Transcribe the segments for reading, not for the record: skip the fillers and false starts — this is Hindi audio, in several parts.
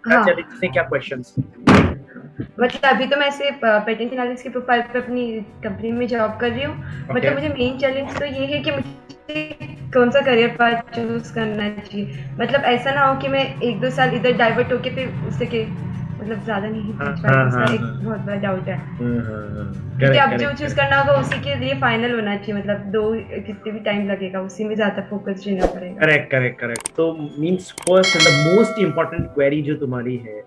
क्या हाँ, चैलेंजेस है, क्या क्वेश्चंस? मतलब अभी तो मैं ऐसे पेटेंट एनालिस्ट के प्रोफाइल पे अपनी कंपनी में जॉब कर रही हूँ। ओके। मतलब मुझे मेन चैलेंज तो ये है कि मुझे कौन सा करियर पाथ चूज करना चाहिए। मतलब ऐसा ना हो कि मैं 1-2 साल इधर डाइवर्ट होके फिर उससे के मतलब ज़्यादा नहीं हाँ पहुँच हाँ पाएगी, उसका हाँ एक हाँ बहुत बड़ा डाउट है। हाँ, क्योंकि करेक्ट अब जो करेक्ट चूज़ करेक्ट। करना होगा उसी के लिए फाइनल होना चाहिए, मतलब 2 कितने भी टाइम लगेगा, उसी में ज़्यादा फोकस रहना पड़ेगा। Correct correct correct. तो means first and the most important query जो तुम्हारी है,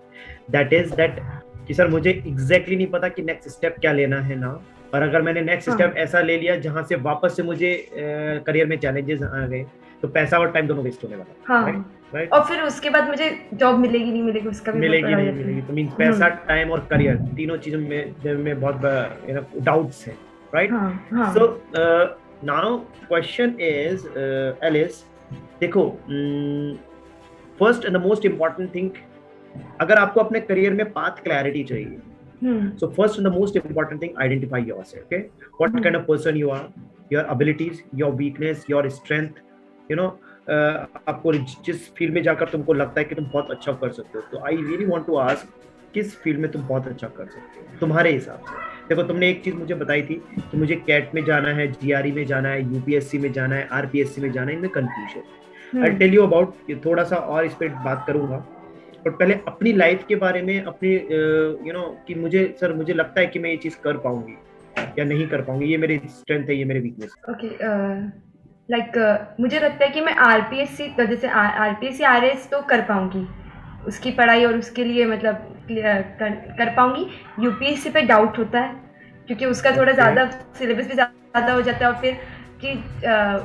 दैट इज दैट कि सर मुझे एग्जैक्टली नहीं पता कि नेक्स्ट स्टेप क्या लेना है ना। और अगर मैंने नेक्स्ट हाँ, स्टेप ऐसा ले लिया जहां से वापस से मुझे करियर में चैलेंजेस आ गए, तो पैसा और टाइम दोनों वेस्ट होने वाला है, राइट? हाँ। राइट। और फिर उसके बाद मुझे जॉब मिलेगी, नहीं मिलेगी, उसका भी बहुत मिलेगी बड़ा हो नहीं जाता मिलेगी, तो मीन्स है। पैसा, टाइम और करियर, तीनों चीजों में बहुत डाउट्स है, राइट? हाँ, हाँ। So now question is, Alice, देखो, first and the most important thing, अगर आपको अपने करियर में पाथ क्लैरिटी चाहिए, हुँ, so first and the most important thing, identify yourself, okay? What hmm, kind of person you are, your abilities, your weakness, your strength, you know, आपको जिस फील्ड में जाकर तुमको लगता है कि तुम बहुत अच्छा कर सकते हो, तो I really want to ask, किस फील्ड में तुम बहुत अच्छा कर सकते हो तुम्हारे हिसाब से? देखो, तुमने एक चीज मुझे बताई थी कि मुझे कैट में जाना है, जीआरई में जाना है, यूपीएससी में जाना है, आरपीएससी में जाना है, इनमें कंफ्यूजन। हुँ। आई टेल यू अबाउट, थोड़ा सा और इस पर बात करूंगा, और पहले अपनी लाइफ के बारे में, अपनी कि मुझे सर मुझे लगता है कि मैं ये चीज कर पाऊंगी या नहीं कर पाऊंगी, ये मेरी स्ट्रेंथ है, ये मेरी वीकनेस ओके, लाइक मुझे लगता है कि मैं आरपीएससी जैसे आरपीएससी आरएस तो कर पाऊँगी। उसकी पढ़ाई और उसके लिए मतलब कर पाऊँगी। यूपीएससी पे डाउट होता है, क्योंकि उसका है। थोड़ा ओके। ज़्यादा सिलेबस भी ज़्यादा हो जाता है, और फिर कि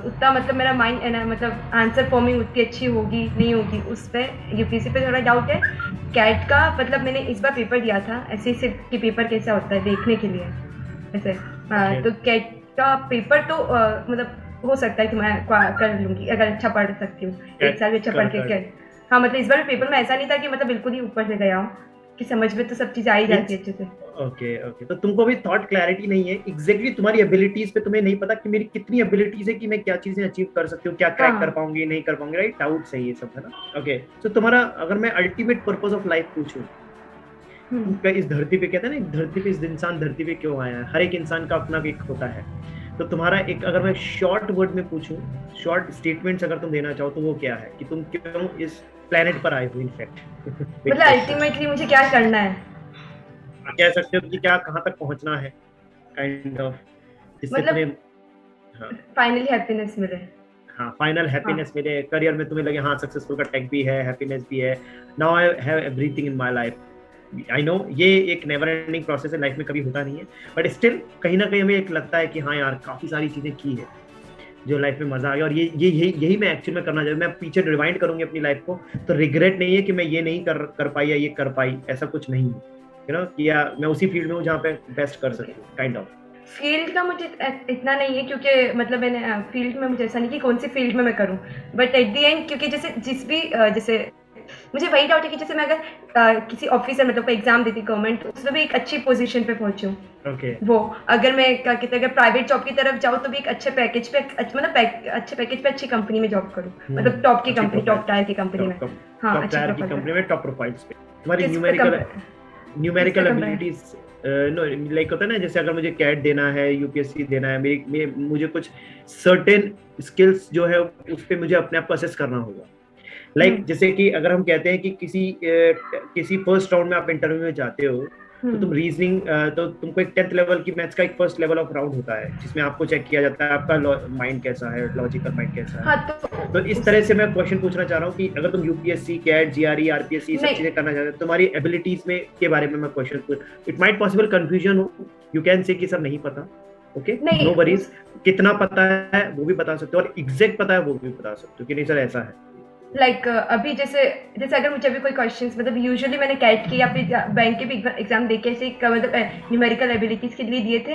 उतना मतलब मेरा माइंड है ना, मतलब आंसर फॉर्मिंग उतनी अच्छी होगी, नहीं होगी, उस पे यूपीएससी पे थोड़ा डाउट है। कैट का मतलब मैंने इस बार पेपर दिया था, एसएससी कि पेपर कैसा होता है देखने के लिए। ऐसे ओके। तो कैट का पेपर तो मतलब हो सकता है कि मैं कर लूँगी अगर अच्छा पढ़ सकती हूँ। 1 कैट साल भी अच्छा पढ़ के कर कैट। हाँ, मतलब इस बार पेपर में ऐसा नहीं था कि मतलब बिल्कुल ही ऊपर से गया हो, कि समझ में तो सब चीज़ आ ही जाती मीन्स, है अच्छे से। ओके ओके, तो तुमको भी थॉट क्लैरिटी नहीं है एग्जैक्टली तुम्हारी एबिलिटीज पे, तुम्हें नहीं पता कि मेरी कितनी एबिलिटीज है, कि मैं क्या चीजें अचीव कर सकती हूँ, क्या क्रैक कर हाँ। पाऊंगी नहीं कर पाऊंगी, राइट? डाउट्स है ये सब, है ना? ओके। तो तुम्हारा, अगर मैं अल्टीमेट पर्पस ऑफ लाइफ पूछूं, हुँ। तुम क्या इस धरती पे, कहते हैं ना, इस धरती पे, इस इंसान धरती पे क्यों आया है, हर एक इंसान का अपना एक होता है। तो तुम्हारा एक, अगर मैं शॉर्ट वर्ड में पूछूं, शॉर्ट स्टेटमेंट्स अगर तुम देना चाहो, तो वो क्या है कि तुम क्यों इस प्लेनेट पर आए हो, इनफैक्ट? बिग मतलब क्वेश्चन। अल्टीमेटली मुझे क्या करना है? कह सकते हो कि क्या, कहाँ तक पहुंचना है, काइंड ऑफ, जिससे तुम्हें, मतलब हाँ, फाइनली हैप्पीनेस मिले। हाँ, फाइनल हाँ। हैप्पीनेस मेरे करियर में तुम्हें लगे, हाँ सक्सेसफुल का टैग भी है, हैप्पीनेस भी है, now I have everything in my life. I know ये एक नेवर एंडिंग प्रोसेस है, लाइफ में कभी होता नहीं है, बट स्टिल कहीं ना कहीं हमें एक लगता है कि हाँ यार, काफी सारी चीजें की है जो लाइफ में मजा आ गया, और ये यही मैं एक्चुअली में करना चाहता हूँ। मैं पीछे रिवाइंड करूंगी अपनी लाइफ को, तो रिग्रेट नहीं है कि मैं ये नहीं कर पाई या ये कर पाई, ऐसा कुछ नहीं है, कि या मैं उसी फील्ड में हूँ जहाँ पे बेस्ट कर ओके। सकती हूँ, काइंड ऑफ। फील्ड का मुझे इतना नहीं है, क्योंकि मतलब मैंने फील्ड में मुझे ऐसा नहीं कि कौन सी फील्ड में मैं करूँ, बट एट द एंड क्योंकि जैसे जिस भी जैसे मुझे वही डाउट है कि जैसे मैं अगर किसी ऑफिसर मतलब कोई एग्जाम देती गवर्नमेंट, उसमें भी एक अच्छी पोजीशन पे पहुंचूं। ओके। वो अगर मैं क्या कहते हैं, अगर प्राइवेट जॉब की तरफ जाऊँ तो भी एक अच्छे पैकेज पे अच्छे पैकेज पे अच्छी कंपनी में जॉब करूँ, मतलब टॉप की अच्छी कंपनी, प्रोफाइल, टॉप टायर की कंपनी में। टॉप टॉप हाँ, टॉप अच्छी टायर की प्रोफाइल कंपनी पे। में, टॉप प्रोफाइल्स पे तुम्हारी किस पे न्यूमेरिकल, किस पे numerical compare? Abilities, no, like होता है ना, जैसे अगर मुझे कैट देना है, यूपीएससी देना है, मुझे कुछ सर्टेन स्किल्स जो है उस पे मुझे अपने आप को असेस करना होगा। हम्म, जैसे कि अगर हम कहते हैं कि किसी फर्स्ट राउंड में आप इंटरव्यू में जाते हो, तो तुम हम्म। रीजनिंग, तो तुमको एक 10th लेवल की मैथ्स का एक फर्स्ट लेवल ऑफ राउंड होता है, जिसमें आपको चेक किया जाता है आपका माइंड कैसा है, लॉजिकल माइंड कैसा है। हाँ, तो तो इस उस तरह से मैं क्वेश्चन पूछना चाह रहा हूँ कि अगर तुम यूपीएससी, कैट, जीआरई, आरपीएससी सब नहीं, चीजें करना चाहते हो, तुम्हारी एबिलिटीज में के बारे में मैं question, it might possible confusion हो, यू कैन से कि सर नहीं पता, ओके, नहीं नो वरीज, उस कितना पता है वो भी बता सकते हो, और एग्जैक्ट पता है वो भी बता सकते हो कि नहीं सर ऐसा है। लाइक अभी जैसे जैसे अगर मुझे अभी कोई क्वेश्चंस मतलब यूजुअली मैंने कैट के या फिर बैंक के भी एग्जाम देके ऐसे मतलब न्यूमेरिकल एबिलिटीज के लिए दिए थे,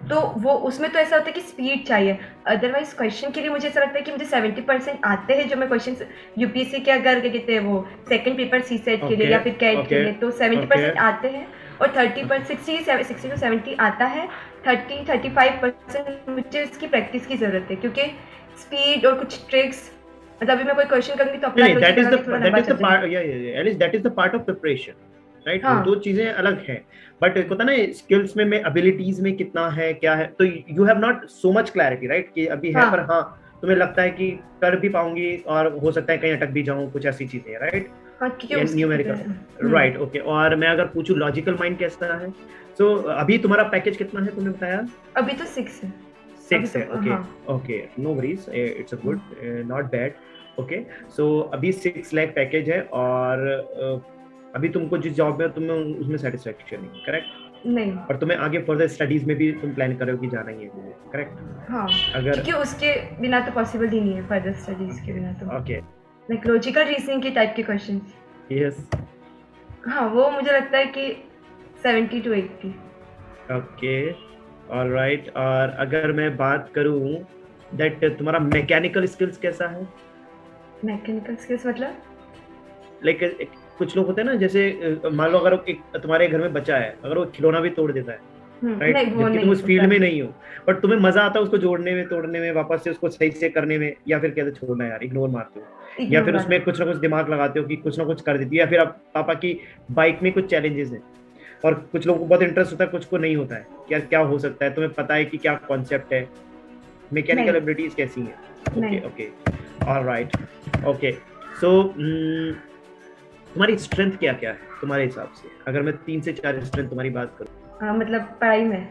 तो वो उसमें तो ऐसा होता है कि स्पीड चाहिए। अदरवाइज क्वेश्चन के लिए मुझे ऐसा लगता है कि मुझे 70% आते हैं जो मैं क्वेश्चन यूपीएससी के अगर क्या कहते हैं वो सेकंड पेपर सी सेट के लिए ओके या फिर कैट के ओके लिए, तो सेवेंटी ओके परसेंट आते हैं। और 60 टू 70 आता है। 35% मुझे इसकी प्रैक्टिस की ज़रूरत है, क्योंकि स्पीड और कुछ ट्रिक्स मतलब अभी मैं कोई क्वेश्चन करूंगी तो अपना नहीं, लॉजिक दैट इज लगाने थोड़ा लंबा द चल जाएगा। पार्ट, या at least that is the part of preparation, right? वो दो हाँ चीजें अलग है। बट होता है ना स्किल्स में एबिलिटीज में कितना है क्या है, तो you have not so much clarity, right? कि अभी है, पर हाँ हाँ तुम्हें लगता है कि कर भी पाऊंगी और हो सकता है कहीं अटक भी जाऊं, कुछ ऐसी चीजें, राइट? हाँ, क्योंकि या उसकी न्यूमेरिकल, राइट, ओके। और मैं अगर पूछूं लॉजिकल माइंड कैसा है, सो अभी तुम्हारा पैकेज कितना है तुमने बताया? अभी तो 6 है। अभी 6 तो है, ओके। हाँ। Okay, no worries, it's a good, hmm, not bad. Okay, so अभी 6 लाख पैकेज है, और अभी तुमको जिस जॉब में तुम्हें उसमें सेटिस्फेक्शन नहीं, करेक्ट? नहीं। और तुम्हें आगे फर्दर स्टडीज में भी तुम प्लान करो कि जाना ही है, करेक्ट? हाँ, अगर क्योंकि उसके बिना तो पॉसिबल ही नहीं है, फर्दर स्टडीज के बिना तो। ओके, लाइक लॉजिकल रीजनिंग के टाइप के क्वेश्चंस। यस, हाँ, वो मुझे लगता है कि 70 to 80। Okay, alright. और अगर मैं बात करूं दैट तुम्हारा मैकेनिकल स्किल्स कैसा है? मैकेनिकल स्किल्स मतलब? लाइक कुछ लोग होते हैं ना, जैसे मान लो अगर एक तुम्हारे घर में बच्चा है, अगर वो खिलौना भी तोड़ देता है, राइट, नहीं वो जबकि तुम नहीं उस होता फील्ड में है। नहीं हो, बट तुम्हें मजा आता है उसको जोड़ने में, तोड़ने में, वापस से उसको सही से करने में, या फिर कहते छोड़ना यार, इग्नोर मारते हो, या इग्नोर फिर उसमें मारते कुछ ना कुछ दिमाग लगाते हो कि कुछ ना कुछ कर देती है, या फिर आप पापा की बाइक में कुछ चैलेंजेस है, और कुछ लोगों को बहुत इंटरेस्ट होता है, कुछ को नहीं होता है, क्या क्या हो सकता है, तुम्हें पता है कि क्या कॉन्सेप्ट है, नहीं। मैकेनिकल एबिलिटीज कैसी हैं? ओके, नहीं। Okay, alright, okay. सो तुम्हारी स्ट्रेंथ क्या क्या है तुम्हारे हिसाब से, अगर मैं 3 से 4 स्ट्रेंथ तुम्हारी बात करूँ? मतलब पढ़ाई में।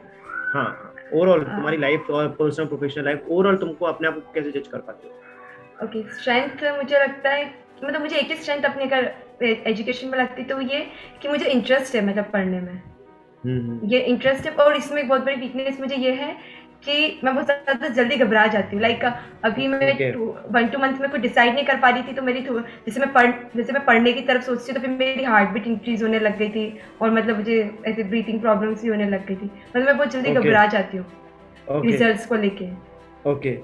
हाँ, ओवरऑल अ, तुम्हारी लाइफ और पर्सनल प्रोफेशनल लाइफ, ओवरऑल तुमको अपने आप को कैसे जज कर पाते हो? ओके, स्ट्रेंथ मुझे लगता है कि मतलब मुझे एक ही स्ट्रेंथ अपने अगर एजुकेशन में लगती तो ये कि मुझे इंटरेस्ट है मतलब पढ़ने में। हम्म, ये इंटरेस्ट है, और इसमें एक बहुत बड़ी वीकनेस मुझे ये है कि मैं बहुत ज़्यादा जल्दी घबरा जाती हूँ। लाइक अभी मैं ओके, 1-2 मंथ में कुछ डिसाइड नहीं कर पा रही थी, तो मेरी जैसे मैं पढ़ने की तरफ सोचती हूँ तो फिर मेरी हार्ट बीट इंक्रीज होने लग गई थी, और मतलब मुझे ऐसे ब्रीथिंग प्रॉब्लम्स भी होने लग गई थी, मतलब मैं बहुत जल्दी ओके, घबरा जाती हूँ ओके, रिजल्ट्स को लेके। ओके।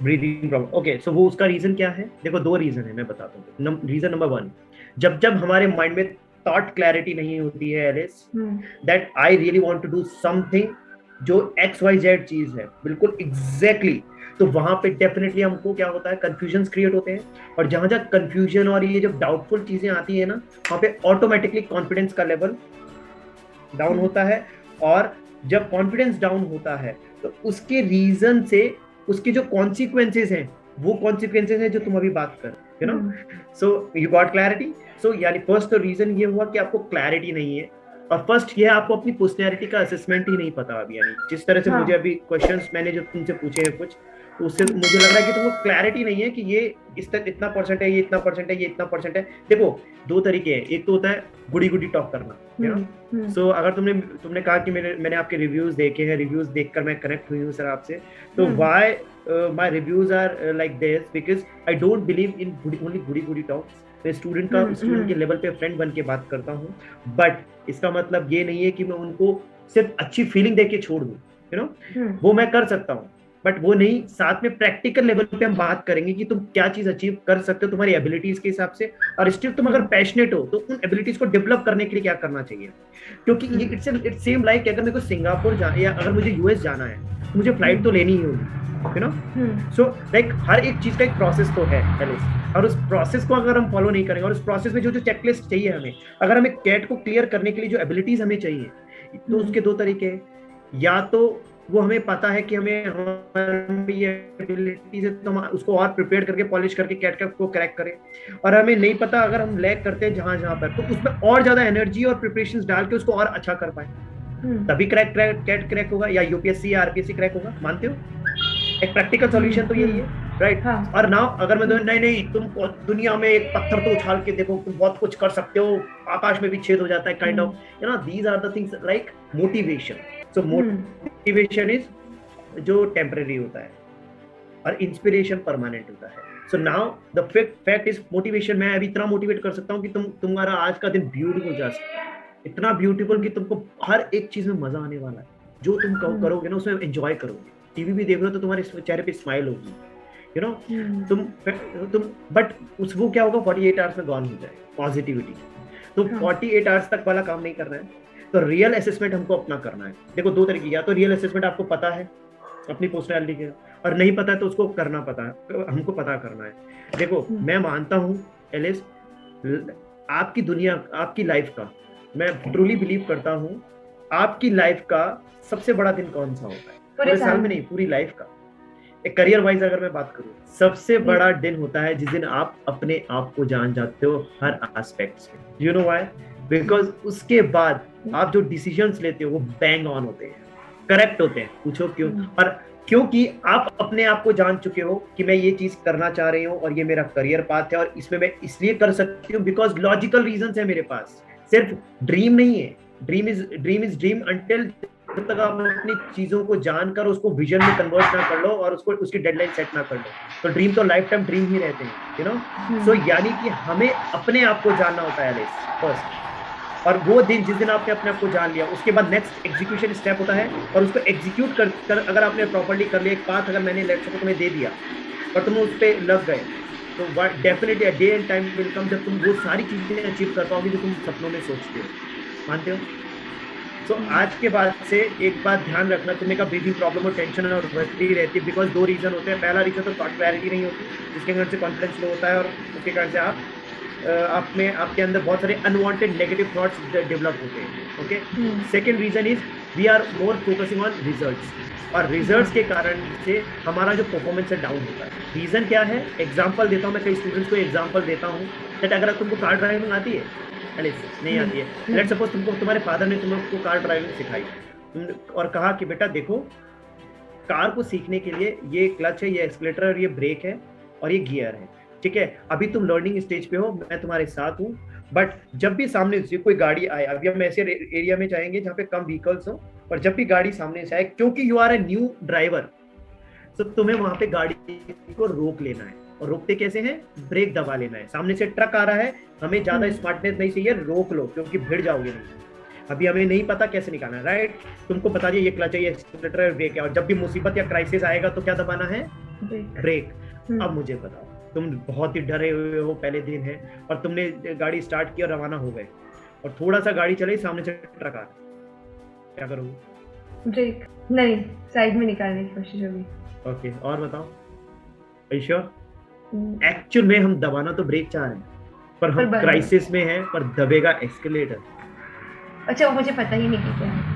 ब्रीदिंग प्रॉब्लम, ओके, सो वो उसका रीजन क्या है? देखो, दो रीजन है, मैं बताता हूँ। रीजन नंबर 1, जब जब हमारे माइंड में थॉट क्लैरिटी नहीं होती है एलिस, हम्म। That I really want to do something, जो XYZ चीज है, बिल्कुल एग्जैक्टली exactly, तो वहां पे डेफिनेटली हमको क्या होता है, कंफ्यूजन क्रिएट होते हैं, और जहां जहां कंफ्यूजन और ये जब डाउटफुल चीजें आती है ना, वहां पे ऑटोमेटिकली कॉन्फिडेंस का लेवल डाउन हम्म। होता है। और जब कॉन्फिडेंस डाउन होता है, तो उसके रीजन से उसके जो कॉन्सिक्वेंसेज हैं, वो कॉन्सिक्वेंसेज है जो तुम अभी बात कर, you know. So you got clarity. So यानी फर्स्ट तो रीजन ये हुआ कि आपको क्लैरिटी नहीं है, और फर्स्ट ये है आपको अपनी पर्सनैलिटी का असेसमेंट ही नहीं पता अभी, यानी जिस तरह से मुझे हाँ। अभी क्वेश्चंस मैंने जो तुमसे पूछे हैं कुछ, तो उससे मुझे लग रहा है कि तुमको क्लैरिटी नहीं है कि ये इस तक इतना परसेंट है, ये इतना परसेंट है, ये इतना परसेंट है। देखो, दो तरीके हैं, एक तो होता है गुड़ी गुड़ी टॉक करना, यू नो। सो अगर तुमने कहा कि मैंने आपके रिव्यूज देखे हैं, रिव्यूज देखकर मैं कनेक्ट हुई हूँ सर आपसे, तो why my reviews are like this, because I don't believe in only goody goody talks. मैं स्टूडेंट के लेवल पे फ्रेंड बन के बात करता हूँ, बट इसका मतलब ये नहीं है कि मैं उनको सिर्फ अच्छी फीलिंग देके छोड़ दूँ, यू नो। वो मैं कर सकता हूँ, बट वो नहीं, साथ में प्रैक्टिकल लेवल पे हम बात करेंगे कि तुम क्या चीज अचीव कर सकते हो तुम्हारी एबिलिटीज के हिसाब से, और स्टिल तुम अगर पैशनेट हो तो उन एबिलिटीज को डेवलप करने के लिए क्या करना चाहिए। क्योंकि ये इट्स सेम लाइक अगर मेरे को सिंगापुर जाना या अगर मुझे यूएस जाना है, तो मुझे फ्लाइट तो लेनी ही होगी, यू नो। सो लाइक हर एक चीज का एक प्रोसेस तो है एलिस, और उस प्रोसेस को अगर हम फॉलो नहीं करेंगे, और उस प्रोसेस में जो जो चेकलिस्ट चाहिए हमें, अगर हमें कैट को क्लियर करने के लिए जो एबिलिटीज हमें चाहिए, तो उसके दो तरीके हैं। या तो वो हमें पता है कि हमें हमारी ये एबिलिटीज है, तो हम उसको और प्रिपेयर करके पॉलिश करके कैट को क्रैक करें, और हमें नहीं पता, अगर हम लैग करते हैं जहां जहां पर, तो उसमें और ज्यादा एनर्जी और प्रिपरेशन डाल के उसको और अच्छा कर पाए, तभी कैट क्रैक होगा, या यूपीएससी या आरपीएससी क्रैक होगा। मानते हो? एक प्रैक्टिकल सॉल्यूशन तो यही है, राइट? हाँ। और नाउ अगर मैं नहीं नहीं तुम दुनिया में एक पत्थर तो उछाल के देखो, तुम बहुत कुछ कर सकते हो, आकाश में भी छेद हो जाता है, kind of, you know, these are the things like motivation. So motivation is जो टेम्परेरी होता है, और इंस्पिरेशन परमानेंट होता है। So now the fact is motivation, मैं अभी इतना मोटिवेट कर सकता हूँ कि तुम्हारा आज का दिन ब्यूटीफुल जा सकता है, इतना ब्यूटीफुल कि तुमको हर एक चीज में मजा आने वाला है, जो तुम करोगे ना उसमें एंजॉय करोगे। टीवी भी देख रहे हो तो तुम्हारे चेहरे पे स्माइल होगी, यू नो। तुम बट उस वो क्या होगा, 48 आवर्स में गॉन हो जाए पॉजिटिविटी। तो 48 आवर्स तक वाला काम नहीं करना है, तो रियल असेसमेंट हमको अपना करना है। देखो, दो तरीके, या तो रियल असेसमेंट आपको पता है अपनी पर्सनैलिटी के, और नहीं पता है तो उसको करना पता है, हमको पता करना है। देखो मैं मानता हूँ एलिस, आपकी दुनिया, आपकी लाइफ का, मैं ट्रूली बिलीव करता हूँ, आपकी लाइफ का सबसे बड़ा दिन कौन सा होता है? पूरे साल में नहीं, पूरी लाइफ का। एक करियर वाइज अगर मैं बात करूँ, सबसे बड़ा दिन होता है जिस दिन आप अपने आप को जान जाते हो हर एस्पेक्ट्स में। You know why? बिकॉज उसके बाद आप जो डिसीजंस लेते हो वो बैंग ऑन होते हैं, करेक्ट होते हैं। पूछो क्यों? और क्योंकि आप अपने आप को जान चुके हो कि मैं ये चीज करना चाह रही हूँ और ये मेरा करियर पाथ है और इसमें मैं इसलिए कर सकती हूँ बिकॉज लॉजिकल रीजंस है मेरे पास। सिर्फ ड्रीम नहीं है। ड्रीम इज ड्रीम अंटिल जब तक आप अपनी चीजों को जानकर उसको विजन में कन्वर्ट ना कर लो और उसको उसकी डेडलाइन सेट ना कर लो, तो ड्रीम तो लाइफ टाइम ड्रीम ही रहते हैं, यू नो। सो यानी कि हमें अपने आप को जानना होता है फर्स्ट, और वो दिन जिस दिन आपने अपने आप को जान लिया, उसके बाद नेक्स्ट एग्जीक्यूशन स्टेप होता है, और उसको एग्जीक्यूट कर अगर आपने प्रॉपर्ली कर लिया, एक पाथ अगर मैंने लेक्चर को तुम्हें दे दिया और तुम उस पर लग गए, तो definitely day and time will come जब तुम वो सारी चीजें अचीव कर पाओगे जो तुम सपनों में सोचते हो। मानते हो? तो आज के बाद से एक बात ध्यान रखना, तुम्हें का ब्रीथिंग प्रॉब्लम और टेंशन और बढ़ती रहती है बिकॉज दो रीजन होते हैं। पहला रीजन तो थॉट क्लैरिटी नहीं होती, जिसके कारण से कॉन्फिडेंस लो होता है और उसके कारण से आपके अंदर बहुत सारे अनवांटेड नेगेटिव थॉट्स डेवलप होते हैं। Okay, second reason is we are more focusing on results, और रिजल्ट्स के कारण से हमारा जो परफॉर्मेंस है डाउन होता है। रीजन क्या है? एग्जांपल देता हूँ मैं, कई स्टूडेंट्स को एग्जांपल देता हूँ दैट अगर तुमको कार ड्राइविंग आती है, नहीं आती है, लेट्स सपोज तुमको तुम्हारे फादर ने तुमको कार ड्राइविंग सिखाई और कहा कि बेटा देखो, कार को सीखने के लिए ये क्लच है, ये एक्सीलरेटर और ये ब्रेक है और ये गियर है, ठीक है? अभी तुम लर्निंग स्टेज पे हो, मैं तुम्हारे साथ हूँ, बट जब भी सामने से कोई गाड़ी आए, अभी हम ऐसे एरिया में जाएंगे जहाँ पे कम व्हीकल्स हो, और जब भी गाड़ी सामने से आए, क्योंकि you are a new driver, तो तुम्हें वहां पे गाड़ी को रोक लेना है। और रोकते कैसे हैं? ब्रेक दबा लेना है। सामने से ट्रक आ रहा है, हमें ज्यादा स्मार्टनेस नहीं चाहिए, रोक लो क्योंकि भिड़ जाओगे नहीं। अभी हमें नहीं पता कैसे निकालना है, राइट? तुमको बता दिया ये क्लच है, ये एक्सीलरेटर है, ब्रेक है, और जब भी मुसीबत या क्राइसिस आएगा तो क्या दबाना है? ब्रेक। अब मुझे बताओ, तुम बहुत ही डरे हुए हो, पहले दिन है और तुमने गाड़ी स्टार्ट की और रवाना हो गए, और थोड़ा सा गाड़ी चले, सामने से ट्रक आ रहा, क्या करोगे? ब्रेक नहीं, साइड में निकालने की कोशिश होगी। ओके, और बताओ, श्योर? एक्चुअल में हम दबाना तो ब्रेक चाह रहे हैं, पर हम क्राइसिस में हैं, पर दबेगा एक्सीलरेटर। अच्छा, वो मुझे पता ही नहीं कि क्या है।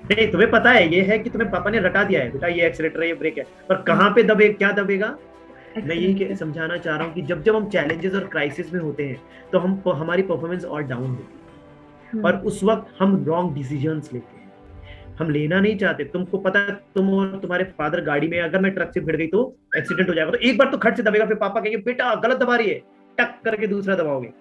नहीं, तुम्हें पता है, ये है कि तुम्हें पापा ने रटा दिया है बेटा ये एक्सीलरेटर है, ये ब्रेक है, पर कहाँ पे दबे, क्या दबेगा? मैं यही समझाना चाह रहा हूँ कि जब जब हम चैलेंजेस और क्राइसिस में होते हैं तो हमारी परफॉर्मेंस और डाउन होती है, और उस वक्त हम रॉन्ग डिसीजंस लेते हैं। हम लेना नहीं चाहते। तुमको पता है, तुम और तुम्हारे फादर गाड़ी में, अगर मैं ट्रक से भिड़ गई तो एक्सीडेंट हो जाएगा, तो एक बार तो खट से दबेगा, फिर पापा कहेंगे बेटा गलत दबा रही है, टक करके दूसरा दबाओगे।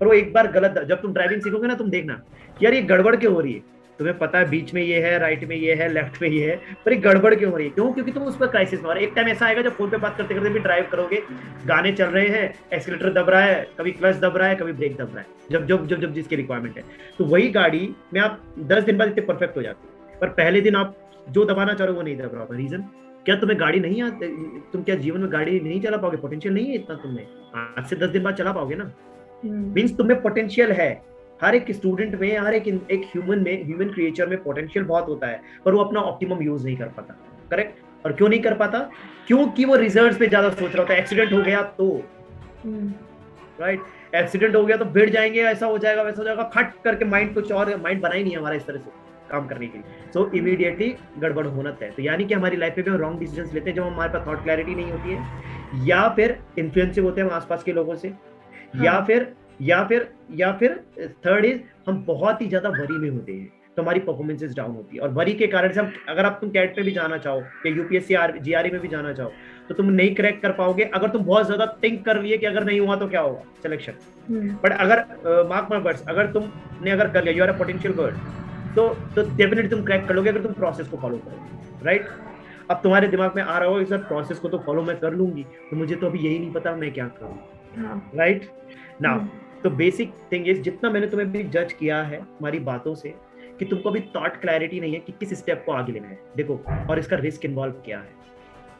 और वो एक बार गलत, जब तुम ड्राइविंग सीखोगे ना, तुम देखना यार ये गड़बड़ क्यों हो रही है। तुम्हें पता है बीच में ये है, राइट में ये है, लेफ्ट में ये है, पर ये गड़बड़ क्यों हो रही है? क्यों? क्योंकि तुम उस पर क्राइसिस में हो। एक टाइम ऐसा आएगा जब फोन पे बात करते करते भी ड्राइव करोगे, गाने चल रहे हैं, एक्सीलरेटर दब रहा है, कभी क्लच दब रहा है, कभी ब्रेक दब रहा है, जब जब जब जब जिसकी रिक्वायरमेंट है, तो वही गाड़ी में आप 10 दिन बाद इतने परफेक्ट हो जाते हो, पर पहले दिन आप जो दबाना चाह रहे हो वो नहीं दब रहा होगा। रीजन क्या? तुम्हें गाड़ी नहीं आती? तुम क्या जीवन में गाड़ी नहीं चला पाओगे? पोटेंशियल नहीं है इतना तुम्हें? आज से 10 दिन बाद चला पाओगे ना। मीन्स तुम्हें पोटेंशियल है। हर एक स्टूडेंट में, हर एक ह्यूमन में, ह्यूमन क्रिएचर में पोटेंशियल बहुत होता है, पर वो अपना ऑप्टिमम यूज नहीं कर पाता। करेक्ट? और क्यों नहीं कर पाता? क्योंकि वो रिजल्ट्स पे ज्यादा सोच रहा होता है। एक्सीडेंट हो गया तो, राइट, एक्सीडेंट हो गया तो भिड़ जाएंगे, ऐसा हो जाएगा, वैसा हो जाएगा, खट करके माइंड कुछ और, माइंड बना ही नहीं है हमारा इस तरह से काम करने के लिए। सो इमीडिएटली गड़बड़ होना तय। तो यानी कि हमारी लाइफ में भी हम रॉन्ग डिसीजंस लेते हैं जब हमारे पास थॉट क्लैरिटी नहीं होती है, या फिर इन्फ्लुएंसिव होते हैं हम आसपास के लोगों से, या फिर थर्ड इज हम बहुत ही ज्यादा वरी में होते हैं, तो हमारी परफॉर्मेंसेस डाउन होती है। और वरी के कारण से हम, अगर तुम कैट पे भी जाना चाहो या यूपीएससी जीआरई में भी जाना चाहो, तो तुम नहीं क्रैक कर पाओगे अगर तुम बहुत ज्यादा थिंक कर लिए कि अगर नहीं हुआ तो क्या होगा सिलेक्शन। बट अगर मार्क माय वर्ड्स, अगर तुमने अगर कर लिया, you are a potential girl, तो डेफिनेटली तुम क्रैक कर लोगे अगर तुम प्रोसेस को फॉलो करोगे, राइट? अब तुम्हारे दिमाग में आ रहा हो सर प्रोसेस को तो फॉलो मैं कर लूंगी, तो मुझे तो अभी यही नहीं पता मैं क्या करूँ, राइट? नाउ तो बेसिक थिंग इज, जितना मैंने तुम्हें भी जज किया है हमारी बातों से कि तुमको अभी थॉट क्लैरिटी नहीं है कि किस स्टेप को आगे लेना है, देखो, और इसका रिस्क इन्वॉल्व क्या है।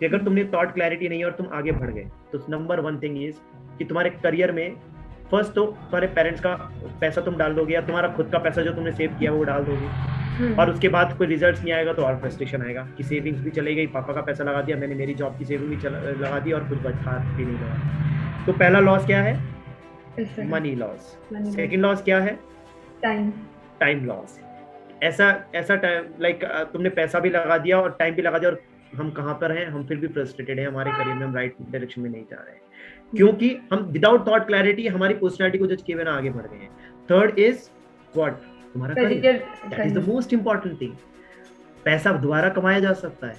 कि अगर तुमने थॉट क्लैरिटी नहीं है और तुम आगे बढ़ गए, तो नंबर 1 थिंग इज कि तुम्हारे करियर में फर्स्ट तो तुम्हारे पेरेंट्स का पैसा तुम डाल दोगे, या तुम्हारा खुद का पैसा जो तुमने सेव किया वो डाल दोगे, और उसके बाद कोई रिजल्ट नहीं आएगा तो और फ्रस्ट्रेशन आएगा कि सेविंग्स भी चली गई, पापा का पैसा लगा दिया मैंने, मेरी जॉब की सेविंग भी लगा दी और कुछ बचा भी नहीं लगा। तो पहला लॉस क्या है? Money loss. सेकंड लॉस क्या है? Time loss. ऐसा टाइम लाइक तुमने पैसा भी लगा दिया और टाइम भी लगा दिया, और हम कहाँ पर हैं, हम फिर भी फ्रस्ट्रेटेड हैं हमारे करियर में, हम राइट डायरेक्शन में नहीं जा रहे हैं, क्योंकि हम विदाउट थॉट क्लैरिटी हमारी पर्सनालिटी को जज किए बिना आगे बढ़ गए हैं। Third is what? तुम्हारा career. That is the most important thing. पैसा दोबारा कमाया जा सकता है,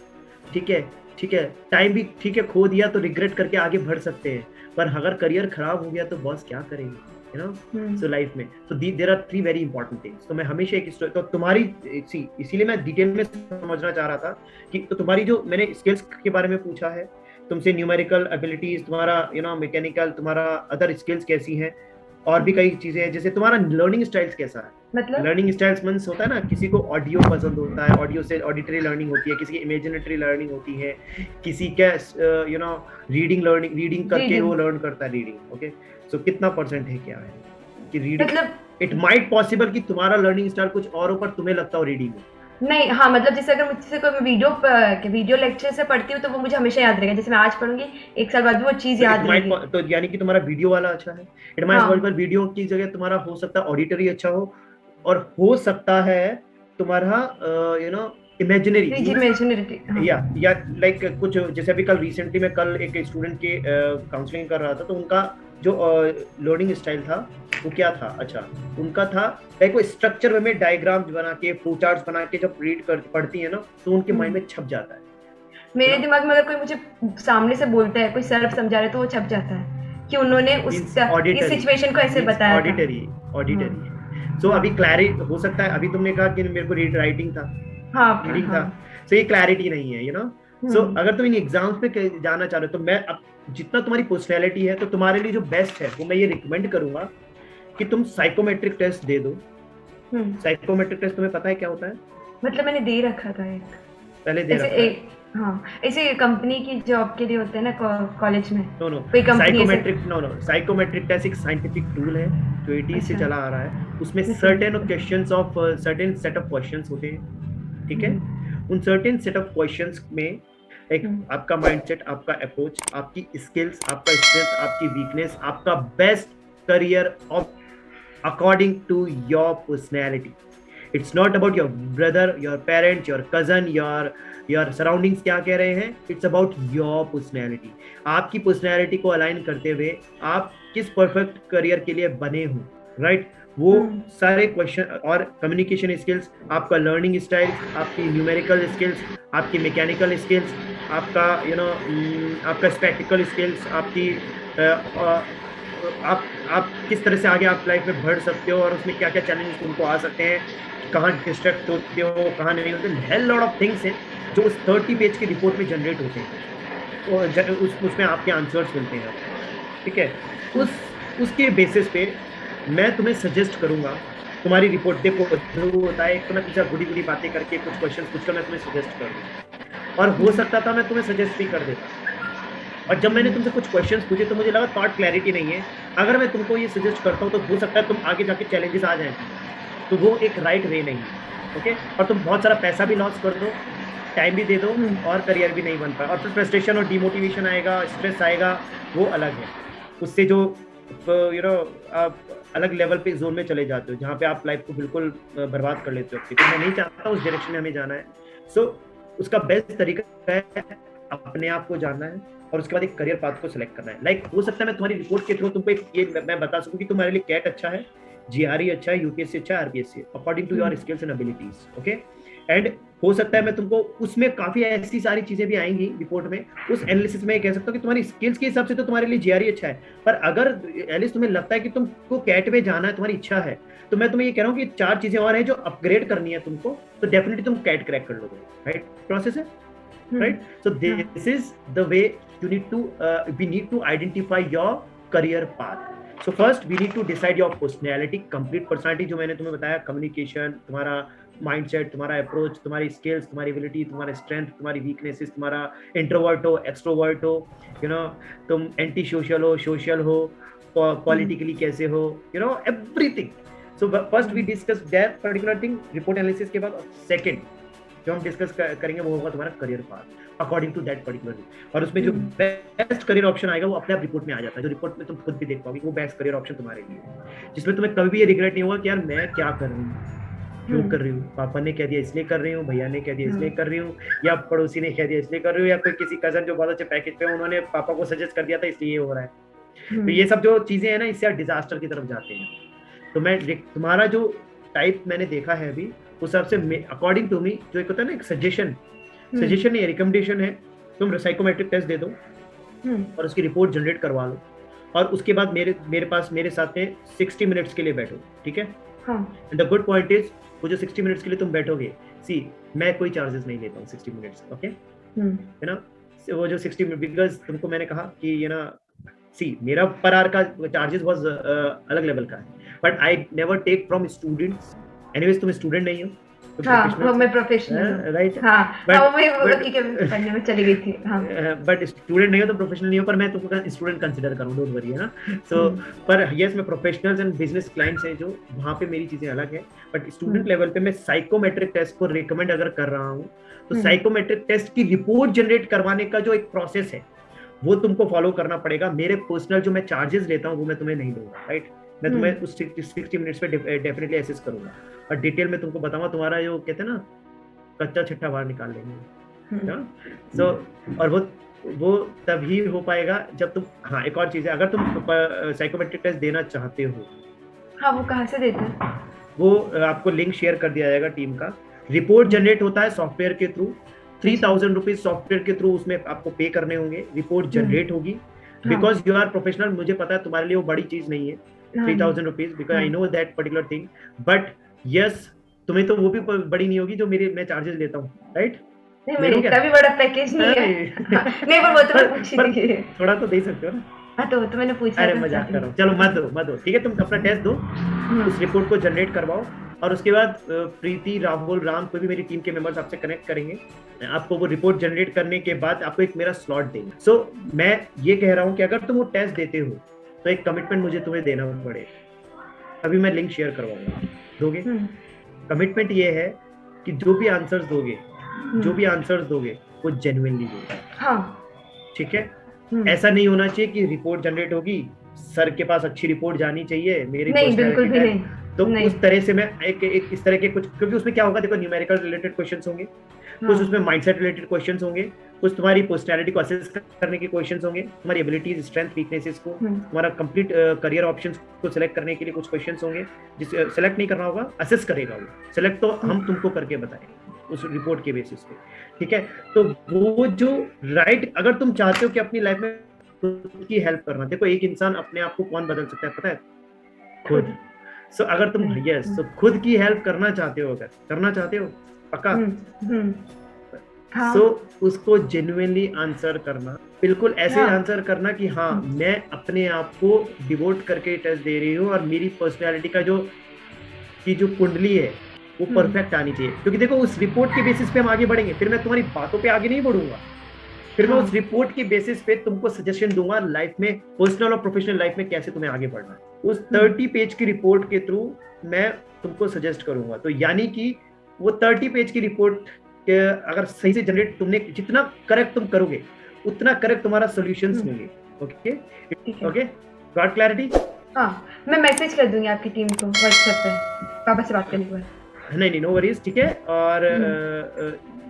ठीक है, ठीक है, टाइम भी ठीक है, खो दिया तो रिग्रेट करके आगे बढ़ सकते हैं, पर अगर करियर खराब हो गया तो बॉस क्या करेंगे, यू नो। सो लाइफ में so there are 3 very important things. तो मैं हमेशा एक तो तुम्हारी इसीलिए मैं डिटेल में समझना चाह रहा था कि तो तुम्हारी जो मैंने स्किल्स के बारे में पूछा है तुमसे, न्यूमेरिकल एबिलिटीज, तुम्हारा यू नो मैकेनिकल, तुम्हारा अदर स्किल्स कैसी हैं, और भी कई चीजें हैं, जैसे तुम्हारा लर्निंग स्टाइल्स कैसा है। मतलब लर्निंग स्टाइल्स मींस होता है ना, किसी को ऑडियो पसंद होता है, ऑडियो से ऑडिटरी लर्निंग होती है, किसी की इमेजिनेटरी लर्निंग होती है, किसी का यू नो रीडिंग करके वो लर्न करता है रीडिंग। ओके, सो कितना परसेंट है, क्या है कि रीडिंग, मतलब इट माइट पॉसिबल कि तुम्हारा लर्निंग स्टाइल कुछ और हो पर तुम्हें लगता हो रीडिंग में नहीं। हाँ, मतलब जैसे अगर मुझसे कोई वीडियो लेक्चर से पढ़ती हूँ तो वो मुझे हमेशा याद रहेगा, जैसे मैं आज पढ़ूंगी 1 साल बाद भी वो चीज याद रहेगी। तो यानी कि तुम्हारा वीडियो वाला अच्छा है। इट माइट पॉसिबल वीडियो की जगह तुम्हारा हो सकता है ऑडिटरी अच्छा हो, और हो सकता है तुम्हारा यू नो इमेजिनरी या लाइक कुछ, जैसे अभी रिसेंटली मैं कल एक स्टूडेंट के काउंसलिंग कर रहा था, तो उनका जो लर्निंग स्टाइल था वो क्या था, अच्छा उनका था लाइक वो स्ट्रक्चर में डायग्राम्स बना के, फ्लो चार्ट्स बना के जब रीड कर पढ़ती है ना तो उनके माइंड में छप जाता है। मेरे दिमाग में अगर कोई मुझे सामने से बोलता है, कोई सर समझा रहा है, तो वो छप जाता है कि उन्होंने इस सिचुएशन को ऐसे बताया। ऑडिटरी। सो अभी क्लैरिटी हो सकता है, अभी तुमने कहा कि मेरे को रीड राइटिंग था, रीडिंग था, सो ये क्लैरिटी नहीं है, यू नो। सो अगर तुम इन एग्जाम्स पे जाना चाह रहे हो तो मैं अब जितना तुम्हारी पर्सनैलिटी है तो तुम्हारे लिए जो बेस्ट है वो मैं ये रिकमेंड करूंगा कि तुम साइकोमेट्रिक टेस्ट दे दो। साइकोमेट्रिक टेस्ट तुम्हें पता है क्या होता है? मतलब मैंने दे रखा था एक, पहले दे रखा है। हाँ, ऐसे कंपनी की जॉब के लिए होते हैं ना कॉलेज में। नो साइकोमेट्रिक टेस्ट एक साइंटिफिक टूल है जो 80 से चला आ रहा है। उसमें certain questions of certain set of questions होते हैं, ठीक है। उन सर्टेन सेट ऑफ क्वेश्चंस में एक आपका माइंडसेट, आपका अप्रोच, आपकी स्किल्स, आपका स्ट्रेंथ, आपकी वीकनेस, आपका best career of according to your personality. It's not about your brother, your parents, your cousin, your surroundings क्या कह रहे हैं, इट्स अबाउट योर पर्सनैलिटी। आपकी पर्सनैलिटी को अलाइन करते हुए आप किस परफेक्ट करियर के लिए बने हो, राइट? वो सारे क्वेश्चन और कम्युनिकेशन स्किल्स, आपका लर्निंग स्टाइल, आपकी न्यूमेरिकल स्किल्स, आपकी मैकेनिकल स्किल्स, आपका यू नो आपका स्पेक्टिकल स्किल्स, आपकी आप किस तरह से आगे आप लाइफ में बढ़ सकते हो और उसमें क्या क्या चैलेंजेस तुमको आ सकते हैं, कहाँ डिस्ट्रैक्ट होते हो, कहाँ नहीं होते, हेल लॉट ऑफ थिंग्स हैं जो उस 30 पेज की रिपोर्ट में जनरेट होते हैं, उसमें आपके आंसर्स मिलते हैं, ठीक है। उसके बेसिस पे मैं तुम्हें सजेस्ट करूंगा, तुम्हारी रिपोर्ट देखो जो होता है, एक तो मैं पीछे बुरी बातें करके कुछ क्वेश्चन पूछकर मैं तुम्हें सजेस्ट कर दूँ, और हो सकता था मैं तुम्हें सजेस्ट भी कर देता, और जब मैंने तुमसे कुछ क्वेश्चंस पूछे तो मुझे लगा थॉट क्लैरिटी नहीं है, अगर मैं तुमको ये सजेस्ट करता हूँ तो हो सकता है तुम आगे जाके चैलेंजेस आ जाएं, तो वो एक राइट वे नहीं है, ओके। और तुम बहुत सारा पैसा भी लॉस कर दो, टाइम भी दे दो, और करियर भी नहीं बन पाए, और फिर फ्रस्ट्रेशन और डिमोटिवेशन आएगा, स्ट्रेस आएगा, वो अलग है। उससे जो यू नो आप अलग लेवल पे जोन में चले जाते हो जहाँ पे आप लाइफ को बिल्कुल बर्बाद कर लेते हो। तो मैं नहीं चाहता उस डायरेक्शन में हमें जाना है। सो उसका बेस्ट तरीका है अपने आप को जानना है और उसके बाद एक करियर पाथ को सिलेक्ट करना है। लाइक हो सकता है मैं तुम्हारी रिपोर्ट के थ्रू तुमको ये मैं बता सकूं कि तुम्हारे लिए कैट अच्छा है, जीआरई अच्छा है, यूपीएससी अच्छा है, RPSC, according to your skills and abilities, okay. And हो सकता है मैं तुमको उसमें काफी ऐसी सारी चीजें भी आएंगी रिपोर्ट में, उस एनालिसिस में कह सकता हूँ कि तुम्हारी स्किल्स के हिसाब से तो तुम्हारे लिए जीआरई अच्छा है, पर अगर एटलीस्ट तुम्हें लगता है कि तुमको कैट में जाना है, तुम्हारी इच्छा है, तो मैं तुम्हें ये कह रहा हूँ कि 4 चीजें और हैं जो अपग्रेड करनी है तुमको, तो डेफिनेटली तुम कैट क्रैक कर लोगे, राइट? प्रोसेस है, right? So this is the way you need to we need to identify your career path. So first we need to decide your personality, complete personality जो मैंने तुम्हें बताया, कम्युनिकेशन, तुम्हारा माइंडसेट, तुम्हारा अप्रोच, तुम्हारी स्किल्स, तुम्हारी एबिलिटी, तुम्हारा स्ट्रेंथ, तुम्हारी वीकनेसेस, तुम्हारा इंट्रोवर्ट हो, एक्सट्रोवर्ट हो, यू नो, तुम एंटी सोशल हो, सोशल हो, पॉलिटिकली कैसे हो, you know everything. So first we discuss that particular thing report analysis के बाद. सेकंड जो हम डिस्कस करेंगे वो होगा तुम्हारा career path according to that particular, और उसमें जो बेस्ट करियर ऑप्शन आएगा वो अपने आप रिपोर्ट में आ जाता है, जो रिपोर्ट में तुम खुद भी देख पाओगे वो बेस्ट करियर ऑप्शन तुम्हारे लिए है, जिसमें तुम्हें कभी भी ये रिग्रेट नहीं होगा कि यार मैं क्या कर रही हूँ, क्यों कर रही हूँ, पापा ने कह दिया इसलिए कर रही हूँ, भैया ने कह दिया इसलिए कर रही हूँ, या पड़ोसी ने कह दिया इसलिए कर रही हूँ, या कोई किसी कजन जो बहुत अच्छे पैकेज पे उन्होंने पापा को सजेस्ट कर दिया था इसलिए ये हो रहा है. तो ये सब जो चीजें हैं ना, इससे आप डिजास्टर की तरफ जाते हैं. तो मैं तुम्हारा जो टाइप मैंने देखा है अभी उस हिसाब से अकॉर्डिंग टू मी जो एक होता है ना एक सजेशन नहीं, रिकमेंडेशन है, तुम साइकोमेट्रिक टेस्ट दे दो और उसकी रिपोर्ट जनरेट करवा लो, और उसके बाद मेरे साथ में 60 मिनट्स के लिए बैठो, ठीक है. And the good point is वो जो 60 मिनट्स के लिए तुम बैठोगे, सी मैं कोई चार्जेस नहीं लेता हूँ 60 मिनट्स, ओके है ना. वो जो 60 मिनट, बिकॉज तुमको मैंने कहा कि ये ना, सी मेरा पर आवर का चार्जेस बहुत अलग लेवल का है, but I never take from students. Anyways तुम स्टूडेंट नहीं हो, मैं प्रोफेशनल, राइट, पढ़ने में चली गई थी. बट स्टूडेंट नहीं हो तो प्रोफेशनल नहीं हो, पर मैं तुमको स्टूडेंट कंसीडर करूँ, डोंट वरी, है ना. सो पर यस मैं प्रोफेशनल्स एंड बिजनेस क्लाइंट्स हैं जो वहाँ पे मेरी चीजें अलग है, बट स्टूडेंट लेवल पे मैं साइकोमेट्रिक टेस्ट को रिकमेंड अगर कर रहा हूँ तो साइकोमेट्रिक टेस्ट की रिपोर्ट जनरेट करवाने का जो एक प्रोसेस है वो तुमको फॉलो करना पड़ेगा. मेरे पर्सनल जो मैं चार्जेस लेता हूँ वो मैं तुम्हें नहीं दूंगा, राइट. मैं तुम्हें उस 60 मिनट्स पे डेफिनेटली असेस करूंगा और डिटेल में तुमको बताऊंगा, तुम्हारा जो कहते हैं ना कच्चा छिट्टा बाहर निकाल लेंगे. सो और वो तभी हो पाएगा जब तुम, हाँ एक और चीज है, अगर तुम साइकोमेट्रिक टेस्ट देना चाहते हो, वो कहाँ से देते हैं? वो आपको लिंक शेयर कर दिया जाएगा टीम का. रिपोर्ट जनरेट होता है सॉफ्टवेयर के थ्रू, 3000 रुपीज सॉफ्टवेयर के थ्रू उसमें आपको पे करने होंगे. रिपोर्ट जनरेट होगी बिकॉज यू आर प्रोफेशनल. मुझे पता है तुम्हारे लिए वो बड़ी चीज नहीं है 3000 rupees, because I know that particular thing, but yes तुम्हें तो वो भी बड़ी नहीं होगी जो मैं चार्जेस लेता हूँ, राइट. नहीं मेरे इतना भी बड़ा पैकेज नहीं है. नहीं पर वो तो मैं पूछ रही थी, थोड़ा तो दे सकते हो ना. हाँ तो मैंने पूछा. अरे मजाक कर रहा हूँ, चलो मत दो, ठीक है. तुम अपना टेस्ट दो, उस रिपोर्ट को जनरेट करवाओ, और उसके बाद प्रीति, राहुल, राम, कोई भी मेरी टीम के मेंबर्स आपसे कनेक्ट करेंगे. आपको वो रिपोर्ट जनरेट करने के बाद आपको एक मेरा स्लॉट देंगे. सो मैं ये कह रहा हूँ कि अगर तुम वो टेस्ट देते हो तो एक कमिटमेंट मुझे तुम्हें देना पड़ेगा. अभी मैं लिंक शेयर करवाऊंगा, दोगे? कमिटमेंट ये है कि जो भी आंसर्स दोगे वो जेन्युइनली दोगे, ठीक है. ऐसा नहीं होना चाहिए कि रिपोर्ट जनरेट होगी, सर के पास अच्छी रिपोर्ट जानी चाहिए, मेरी नहीं बिल्कुल भी नहीं. तो उस तरह से मैं एक इस तरह के कुछ, क्योंकि उसमें क्या होगा, देखो न्यूमेरिकल रिलेटेड क्वेश्चंस होंगे, कुछ उसमें माइंडसेट रिलेटेड क्वेश्चंस होंगे, कुछ तुम्हारी पर्सनैलिटी को असेस करने के क्वेश्चंस होंगे, तुम्हारी एबिलिटीज, स्ट्रेंथ, वीकनेसेस को, तुम्हारा कंप्लीट करियर ऑप्शंस को सिलेक्ट करने के लिए कुछ क्वेश्चंस होंगे. जिसे सिलेक्ट नहीं करना होगा, असेस करेगा वो. सिलेक्ट तो हम तुमको करके बताएंगे उस रिपोर्ट के बेसिस पे, ठीक है. तो वो जो राइट, अगर तुम चाहते हो कि अपनी लाइफ में खुद की हेल्प करना, देखो एक इंसान अपने आप को कौन बदल सकता है पता है? खुद. सो अगर तुम तो खुद की हेल्प करना चाहते हो पक्का, सो उसको जेन्युइनली आंसर करना, बिल्कुल ऐसे आंसर करना कि हाँ मैं अपने आप को डिवोट करके टेस्ट दे रही हूँ और मेरी पर्सनैलिटी का जो कुंडली है वो परफेक्ट आनी चाहिए. क्योंकि देखो उस रिपोर्ट के बेसिस पे हम आगे बढ़ेंगे, फिर मैं तुम्हारी बातों पे आगे नहीं बढ़ूंगा, फिर मैं उस रिपोर्ट के बेसिस पे तुमको सजेशन दूंगा लाइफ में, पर्सनल और प्रोफेशनल लाइफ में कैसे तुम्हें आगे बढ़ना है. उस 30 पेज की रिपोर्ट के थ्रू मैं तुमको सजेस्ट करूंगा. तो यानी कि वो 30 पेज की रिपोर्ट के अगर सही से जनरेट, तुमने जितना करेक्ट तुम करोगे उतना करेक्ट तुम्हारा सॉल्यूशंस होंगे. Okay got clarity? मैं मैसेज कर दूंगी आपकी टीम को व्हाट्सएप पे पापा से बात करने के बाद. नहीं नो वरीज, ठीक है. और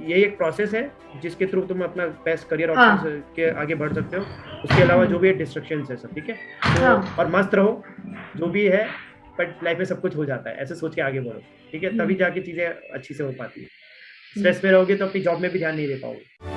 ये एक प्रोसेस है जिसके थ्रू तुम अपना बेस्ट करियर ऑप्शंस के आगे बढ़ सकते हो. उसके अलावा जो भी डिस्ट्रक्शंस है सब, ठीक है. तो और मस्त रहो जो भी है, बट लाइफ में सब कुछ हो जाता है, ऐसे सोच के आगे बढ़ो, ठीक है. तभी जाके चीजें अच्छी से हो पाती है. स्ट्रेस में रहोगे तो अपनी जॉब में भी ध्यान नहीं दे पाओगे.